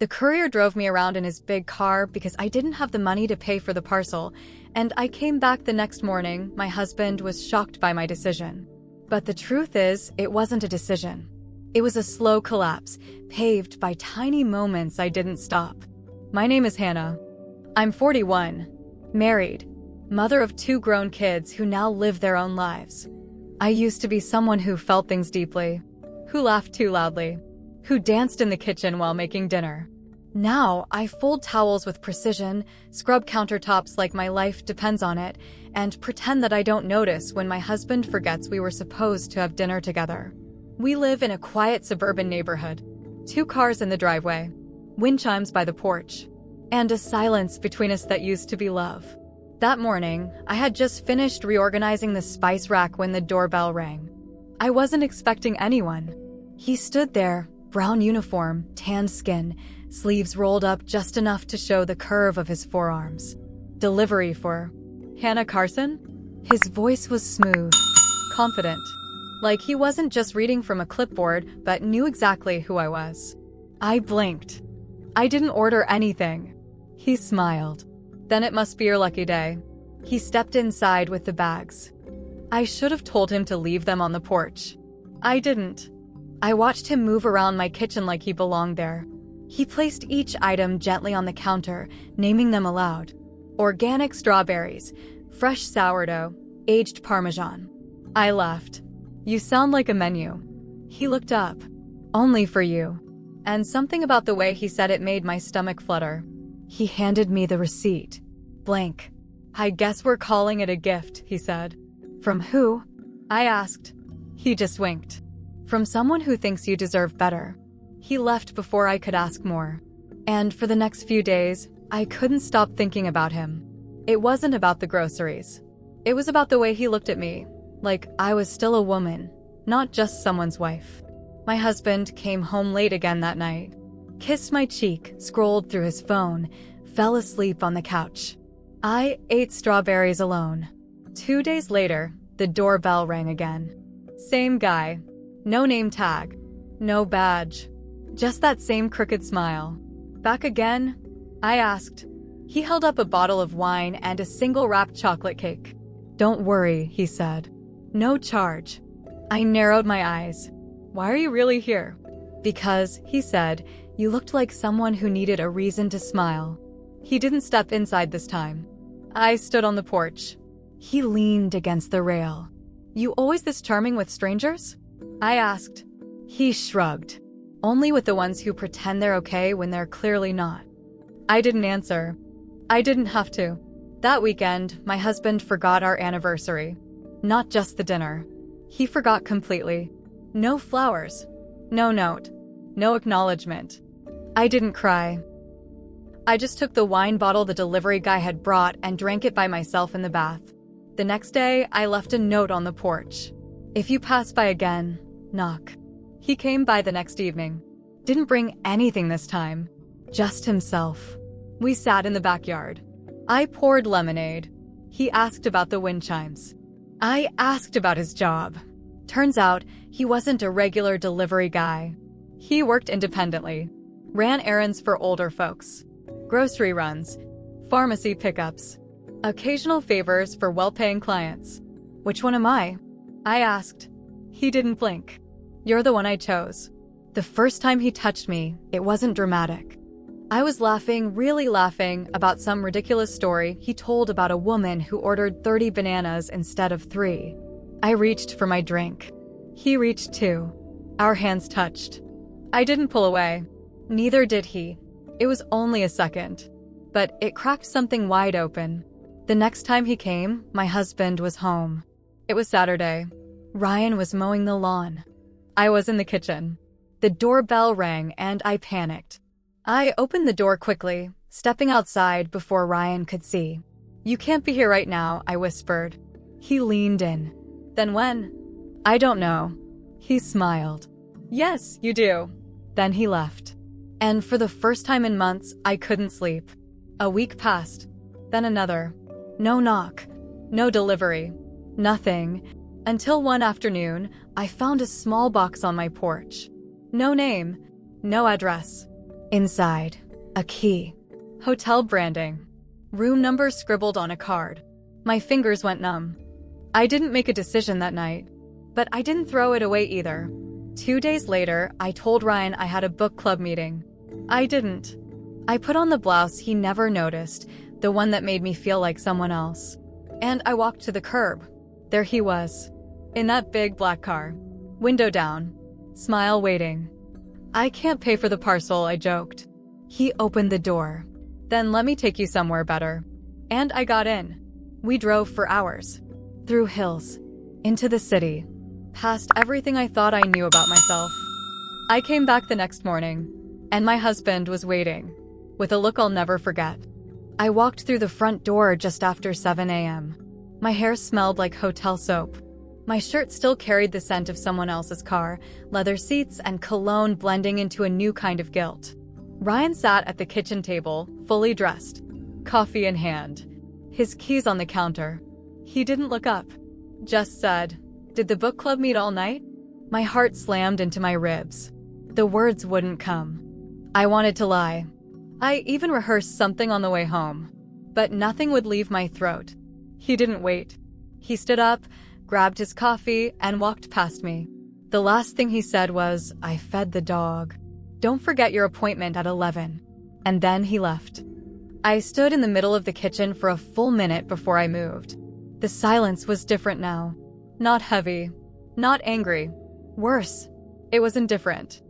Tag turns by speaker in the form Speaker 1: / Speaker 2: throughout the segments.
Speaker 1: The courier drove me around in his big car because I didn't have the money to pay for the parcel, and I came back the next morning. My husband was shocked by my decision. But the truth is, it wasn't a decision. It was a slow collapse, paved by tiny moments I didn't stop. My name is Hannah. I'm 41, married, mother of 2 grown kids who now live their own lives. I used to be someone who felt things deeply, who laughed too loudly, who danced in the kitchen while making dinner. Now, I fold towels with precision, scrub countertops like my life depends on it, and pretend that I don't notice when my husband forgets we were supposed to have dinner together. We live in a quiet suburban neighborhood. 2 cars in the driveway, wind chimes by the porch, and a silence between us that used to be love. That morning, I had just finished reorganizing the spice rack when the doorbell rang. I wasn't expecting anyone. He stood there, brown uniform, tanned skin, sleeves rolled up just enough to show the curve of his forearms. Delivery for Hannah Carson? His voice was smooth, confident, like he wasn't just reading from a clipboard but knew exactly who I was. I blinked. I didn't order anything. He smiled. Then it must be your lucky day. He stepped inside with the bags. I should have told him to leave them on the porch. I didn't. I watched him move around my kitchen like he belonged there. He placed each item gently on the counter, naming them aloud. Organic strawberries, fresh sourdough, aged Parmesan. I laughed. You sound like a menu. He looked up. Only for you. And something about the way he said it made my stomach flutter. He handed me the receipt. Blank. I guess we're calling it a gift, he said. From who? I asked. He just winked. From someone who thinks you deserve better. He left before I could ask more. And for the next few days, I couldn't stop thinking about him. It wasn't about the groceries. It was about the way he looked at me, like I was still a woman, not just someone's wife. My husband came home late again that night, kissed my cheek, scrolled through his phone, fell asleep on the couch. I ate strawberries alone. 2 days later, the doorbell rang again. Same guy. No name tag. No badge. Just that same crooked smile. Back again? I asked. He held up a bottle of wine and a single wrapped chocolate cake. Don't worry, he said. No charge. I narrowed my eyes. Why are you really here? Because, he said, you looked like someone who needed a reason to smile. He didn't step inside this time. I stood on the porch. He leaned against the rail. You always this charming with strangers? I asked. He shrugged. Only with the ones who pretend they're okay when they're clearly not. I didn't answer. I didn't have to. That weekend, my husband forgot our anniversary. Not just the dinner. He forgot completely. No flowers. No note. No acknowledgement. I didn't cry. I just took the wine bottle the delivery guy had brought and drank it by myself in the bath. The next day, I left a note on the porch. If you pass by again, knock. He came by the next evening. Didn't bring anything this time. Just himself. We sat in the backyard. I poured lemonade. He asked about the wind chimes. I asked about his job. Turns out, he wasn't a regular delivery guy. He worked independently. Ran errands for older folks. Grocery runs. Pharmacy pickups. Occasional favors for well-paying clients. Which one am I? I asked. He didn't blink. You're the one I chose. The first time he touched me, it wasn't dramatic. I was laughing, really laughing, about some ridiculous story he told about a woman who ordered 30 bananas instead of 3. I reached for my drink. He reached too. Our hands touched. I didn't pull away. Neither did he. It was only a second. But it cracked something wide open. The next time he came, my husband was home. It was Saturday. Ryan was mowing the lawn. I was in the kitchen. The doorbell rang and I panicked. I opened the door quickly, stepping outside before Ryan could see. You can't be here right now, I whispered. He leaned in. Then when? I don't know. He smiled. Yes, you do. Then he left. And for the first time in months, I couldn't sleep. A week passed. Then another. No knock. No delivery. Nothing. Until one afternoon, I found a small box on my porch. No name. No address. Inside, a key. Hotel branding. Room number scribbled on a card. My fingers went numb. I didn't make a decision that night, but I didn't throw it away either. 2 days later, I told Ryan I had a book club meeting. I didn't. I put on the blouse he never noticed, the one that made me feel like someone else. And I walked to the curb. There he was, in that big black car. Window down. Smile waiting. "I can't pay for the parcel," I joked. He opened the door. "Then let me take you somewhere better." And I got in. We drove for hours. Through hills. Into the city. Past everything I thought I knew about myself. I came back the next morning, and my husband was waiting, with a look I'll never forget. I walked through the front door just after 7 a.m. My hair smelled like hotel soap. My shirt still carried the scent of someone else's car, leather seats and cologne blending into a new kind of guilt. Ryan sat at the kitchen table, fully dressed, coffee in hand, his keys on the counter. He didn't look up, just said, "Did the book club meet all night?" My heart slammed into my ribs. The words wouldn't come. I wanted to lie. I even rehearsed something on the way home, but nothing would leave my throat. He didn't wait. He stood up, grabbed his coffee, and walked past me. The last thing he said was, "I fed the dog. Don't forget your appointment at 11. And then he left. I stood in the middle of the kitchen for a full minute before I moved. The silence was different now. Not heavy. Not angry. Worse. It was indifferent.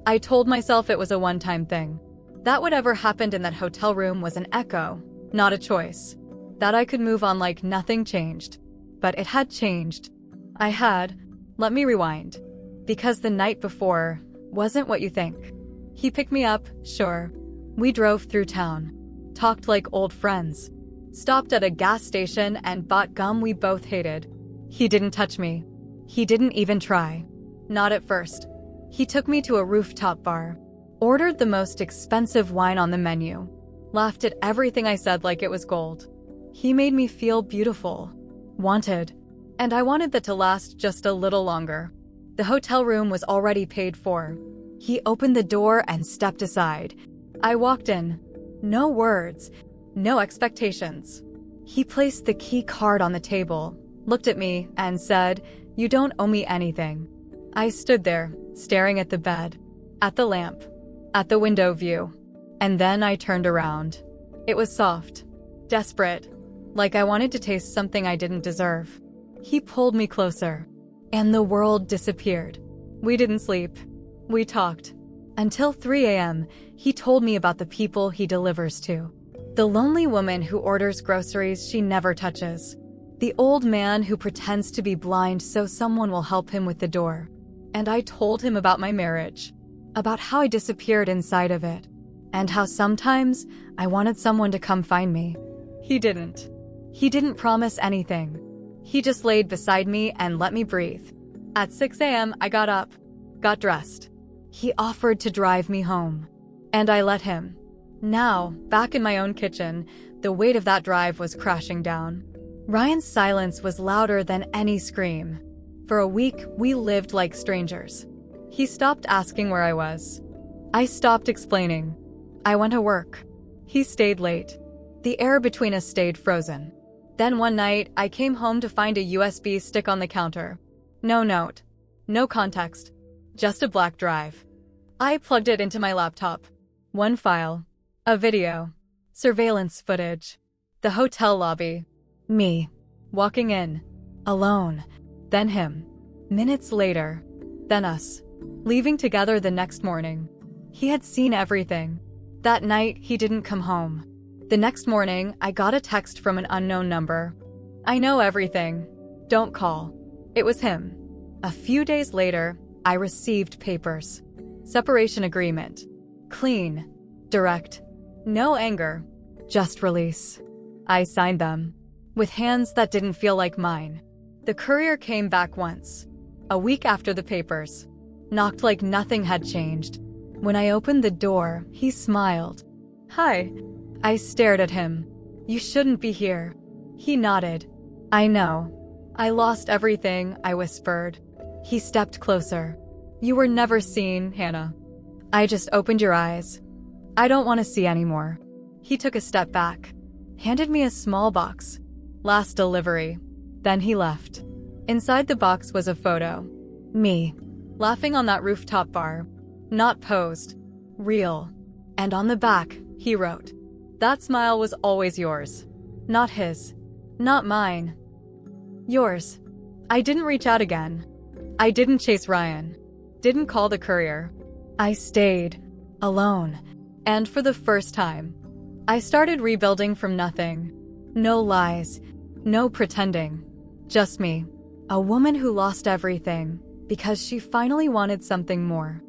Speaker 1: I told myself it was a one-time thing. That whatever happened in that hotel room was an echo, not a choice. That I could move on like nothing changed. But it had changed. Let me rewind. Because the night before wasn't what you think. He picked me up, sure. We drove through town. Talked like old friends. Stopped at a gas station and bought gum we both hated. He didn't touch me. He didn't even try. Not at first. He took me to a rooftop bar. Ordered the most expensive wine on the menu. Laughed at everything I said like it was gold. He made me feel beautiful. Wanted. And I wanted that to last just a little longer. The hotel room was already paid for. He opened the door and stepped aside. I walked in. No words. No expectations. He placed the key card on the table, looked at me, and said, "You don't owe me anything." I stood there, staring at the bed, at the lamp, at the window view. And then I turned around. It was soft. Desperate. Like I wanted to taste something I didn't deserve. He pulled me closer. And the world disappeared. We didn't sleep. We talked. Until 3 a.m., he told me about the people he delivers to. The lonely woman who orders groceries she never touches. The old man who pretends to be blind so someone will help him with the door. And I told him about my marriage. About how I disappeared inside of it. And how sometimes I wanted someone to come find me. He didn't. He didn't promise anything. He just laid beside me and let me breathe. At 6 a.m., I got up, got dressed. He offered to drive me home. And I let him. Now, back in my own kitchen, the weight of that drive was crashing down. Ryan's silence was louder than any scream. For a week, we lived like strangers. He stopped asking where I was. I stopped explaining. I went to work. He stayed late. The air between us stayed frozen. Then one night, I came home to find a USB stick on the counter. No note. No context. Just a black drive. I plugged it into my laptop. One file. A video. Surveillance footage. The hotel lobby. Me. Walking in. Alone. Then him. Minutes later. Then us. Leaving together the next morning. He had seen everything. That night, he didn't come home. The next morning, I got a text from an unknown number. "I know everything. Don't call." It was him. A few days later, I received papers. Separation agreement. Clean. Direct. No anger. Just release. I signed them. With hands that didn't feel like mine. The courier came back once. A week after the papers. Knocked like nothing had changed. When I opened the door, he smiled. "Hi." I stared at him. "You shouldn't be here." He nodded. "I know. I lost everything," I whispered. He stepped closer. "You were never seen, Hannah." I just opened your eyes. I don't want to see anymore. He took a step back, handed me a small box. Last delivery. Then he left. Inside the box was a photo. Me, laughing on that rooftop bar. Not posed. Real. And on the back, he wrote, "That smile was always yours. Not his. Not mine. Yours." I didn't reach out again. I didn't chase Ryan. Didn't call the courier. I stayed. Alone. And for the first time, I started rebuilding from nothing. No lies. No pretending. Just me. A woman who lost everything because she finally wanted something more.